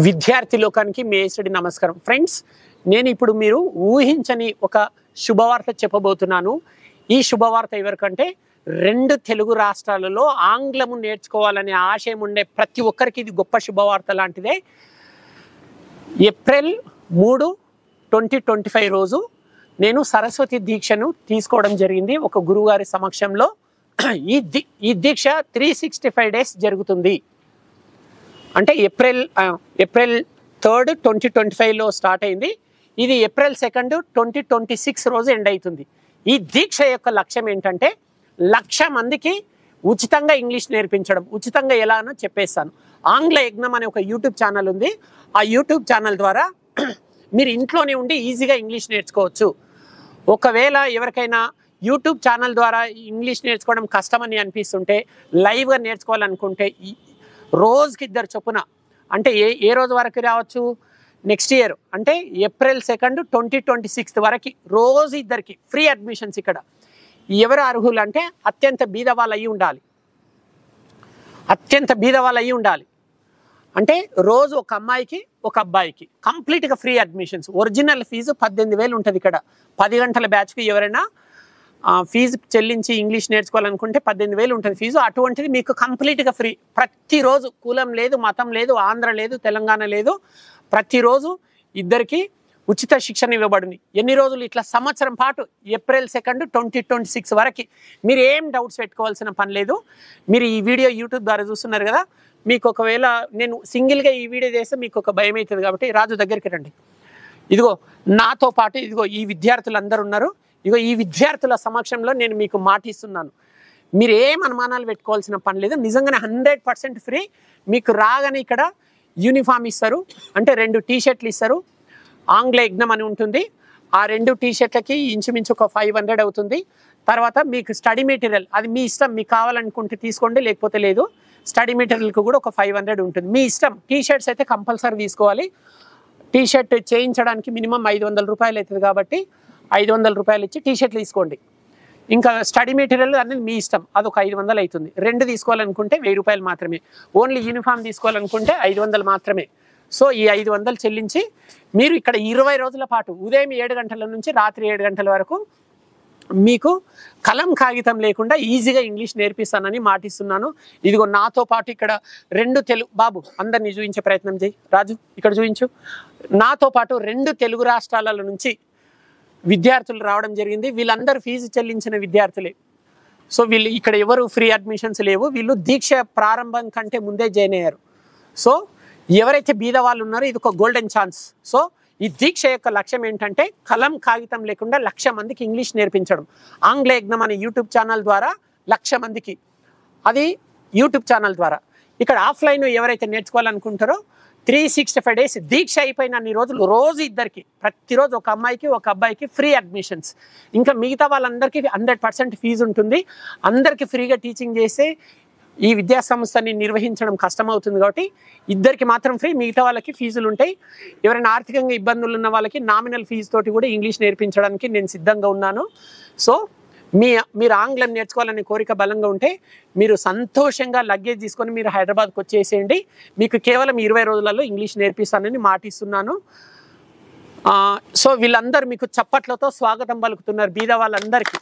విద్యార్థి లోకానికి మేసడి నమస్కారం. ఫ్రెండ్స్, నేను ఇప్పుడు మీరు ఊహించని ఒక శుభవార్త చెప్పబోతున్నాను. ఈ శుభవార్త ఎవరికంటే 2 తెలుగు రాష్ట్రాలలో ఆంగ్లము నేర్చుకోవాలనే ఆశయం ఉండే ప్రతి ఒక్కరికి ఇది గొప్ప శుభవార్త లాంటిదే. ఏప్రిల్ 3, 2025 రోజు నేను సరస్వతి దీక్షను తీసుకోవడం జరిగింది ఒక గురువుగారి సమక్షంలో. ఈ దీక్ష 365 డేస్ జరుగుతుంది. అంటే ఏప్రిల్ 3, 2025లో స్టార్ట్ అయింది. ఇది ఏప్రిల్ 2, 2026 రోజు ఎండ్ అవుతుంది. ఈ దీక్ష యొక్క లక్ష్యం ఏంటంటే 1,00,000 మందికి ఉచితంగా ఇంగ్లీష్ నేర్పించడం. ఉచితంగా ఎలా అని చెప్పేస్తాను. ఆంగ్ల యజ్ఞం అనే ఒక యూట్యూబ్ ఛానల్ ఉంది. ఆ యూట్యూబ్ ఛానల్ ద్వారా మీరు ఇంట్లోనే ఉండి ఈజీగా ఇంగ్లీష్ నేర్చుకోవచ్చు. ఒకవేళ ఎవరికైనా యూట్యూబ్ ఛానల్ ద్వారా ఇంగ్లీష్ నేర్చుకోవడం కష్టమని అనిపిస్తుంటే, లైవ్గా నేర్చుకోవాలనుకుంటే రోజుకి 2 చొప్పున, అంటే ఏ రోజు వరకు రావచ్చు, నెక్స్ట్ ఇయర్ అంటే ఏప్రిల్ 2, 2026 వరకు రోజు 2కి ఫ్రీ అడ్మిషన్స్. ఇక్కడ ఎవరు అర్హులు అంటే అత్యంత బీదవాళ్ళు అయ్యి ఉండాలి. అత్యంత బీదవాళ్ళు అయ్యి ఉండాలి అంటే రోజు ఒక అమ్మాయికి ఒక అబ్బాయికి కంప్లీట్గా ఫ్రీ అడ్మిషన్స్. ఒరిజినల్ ఫీజు 18,000 ఉంటుంది. ఇక్కడ 10 గంటల బ్యాచ్కి ఎవరైనా ఫీజు చెల్లించి ఇంగ్లీష్ నేర్చుకోవాలనుకుంటే 18,000 ఉంటుంది ఫీజు. అటువంటిది మీకు కంప్లీట్గా ఫ్రీ. ప్రతిరోజు కులం లేదు, మతం లేదు, ఆంధ్ర లేదు, తెలంగాణ లేదు, ప్రతిరోజు 2కి ఉచిత శిక్షణ ఇవ్వబడింది. ఎన్ని రోజులు? ఇట్లా సంవత్సరం పాటు, ఏప్రిల్ 2, 2026 వరకు. మీరు ఏం డౌట్స్ పెట్టుకోవాల్సిన పని లేదు. మీరు ఈ వీడియో యూట్యూబ్ ద్వారా చూస్తున్నారు కదా, మీకు ఒకవేళ నేను సింగిల్గా ఈ వీడియో చేస్తే మీకు ఒక భయం అవుతుంది. కాబట్టి రాజు దగ్గరికి రండి. ఇదిగో నాతో పాటు ఇదిగో ఈ విద్యార్థులు అందరూ ఉన్నారు. ఇదిగో ఈ విద్యార్థుల సమక్షంలో నేను మీకు మాటిస్తున్నాను. మీరు ఏం అనుమానాలు పెట్టుకోవాల్సిన పని లేదు. నిజంగానే 100% ఫ్రీ. మీకు రాగానే ఇక్కడ యూనిఫామ్ ఇస్తారు, అంటే 2 టీ-షర్ట్లు ఇస్తారు. ఆంగ్ల యజ్ఞం అని ఉంటుంది. ఆ 2 టీ-షర్ట్లకి ఇంచుమించు ఒక 500 అవుతుంది. తర్వాత మీకు స్టడీ మెటీరియల్, అది మీ ఇష్టం. మీకు కావాలనుకుంటే తీసుకోండి, లేకపోతే లేదు. స్టడీ మెటీరియల్కి కూడా ఒక 500 ఉంటుంది, మీ ఇష్టం. టీ-షర్ట్స్ అయితే కంపల్సరీ తీసుకోవాలి. టీ-షర్ట్ చేయించడానికి మినిమం 500 రూపాయలు అవుతుంది. కాబట్టి 500 రూపాయలు ఇచ్చి టీ-షర్ట్లు తీసుకోండి. ఇంకా స్టడీ మెటీరియల్ అనేది మీ ఇష్టం, అదొక 500 అవుతుంది. 2 తీసుకోవాలనుకుంటే 1000 రూపాయలు మాత్రమే. ఓన్లీ యూనిఫామ్ తీసుకోవాలనుకుంటే 500 మాత్రమే. సో ఈ 500 చెల్లించి మీరు ఇక్కడ 20 రోజుల పాటు ఉదయం 7 గంటల నుంచి రాత్రి 7 గంటల వరకు మీకు కలం కాగితం లేకుండా ఈజీగా ఇంగ్లీష్ నేర్పిస్తానని మాటిస్తున్నాను. ఇదిగో నాతో పాటు ఇక్కడ 2 తెలుగు బాబు అందరినీ చూపించే ప్రయత్నం చేయి. రాజు ఇక్కడ చూపించు. నాతో పాటు 2 తెలుగు రాష్ట్రాల నుంచి విద్యార్థులు రావడం జరిగింది. వీళ్ళందరూ ఫీజు చెల్లించిన విద్యార్థులే. సో వీళ్ళు ఇక్కడ ఎవరు ఫ్రీ అడ్మిషన్స్ లేవు. వీళ్ళు దీక్ష ప్రారంభం కంటే ముందే జాయిన్ అయ్యారు. సో ఎవరైతే బీద వాళ్ళు ఉన్నారో ఇది ఒక గోల్డెన్ ఛాన్స్. సో ఈ దీక్ష యొక్క లక్ష్యం ఏంటంటే కలం కాగితం లేకుండా 1,00,000 మందికి ఇంగ్లీష్ నేర్పించడం. ఆంగ్ల యజ్ఞం అనే యూట్యూబ్ ఛానల్ ద్వారా 1,00,000 మందికి, అది యూట్యూబ్ ఛానల్ ద్వారా. ఇక్కడ ఆఫ్లైన్ ఎవరైతే నేర్చుకోవాలనుకుంటారో 365 డేస్ దీక్ష అయిపోయిన అన్ని రోజులు రోజు 2కి, ప్రతిరోజు ఒక అమ్మాయికి ఒక అబ్బాయికి ఫ్రీ అడ్మిషన్స్. ఇంకా మిగతా వాళ్ళందరికీ 100% ఫీజు ఉంటుంది. అందరికీ ఫ్రీగా టీచింగ్ చేస్తే ఈ విద్యా సంస్థని నిర్వహించడం కష్టమవుతుంది. కాబట్టి 2కి మాత్రం ఫ్రీ, మిగతా వాళ్ళకి ఫీజులు ఉంటాయి. ఎవరైనా ఆర్థికంగా ఇబ్బందులు ఉన్న వాళ్ళకి నామినల్ ఫీజు తోటి కూడా ఇంగ్లీష్ నేర్పించడానికి నేను సిద్ధంగా ఉన్నాను. సో మీరు ఆంగ్లం నేర్చుకోవాలనే కోరిక బలంగా ఉంటే మీరు సంతోషంగా లగేజ్ తీసుకొని మీరు హైదరాబాద్కి వచ్చేసేయండి. మీకు కేవలం 20 రోజులలో ఇంగ్లీష్ నేర్పిస్తానని మాటిస్తున్నాను. సో వీళ్ళందరూ మీకు చప్పట్లతో స్వాగతం పలుకుతున్నారు, బీద వాళ్ళందరికీ.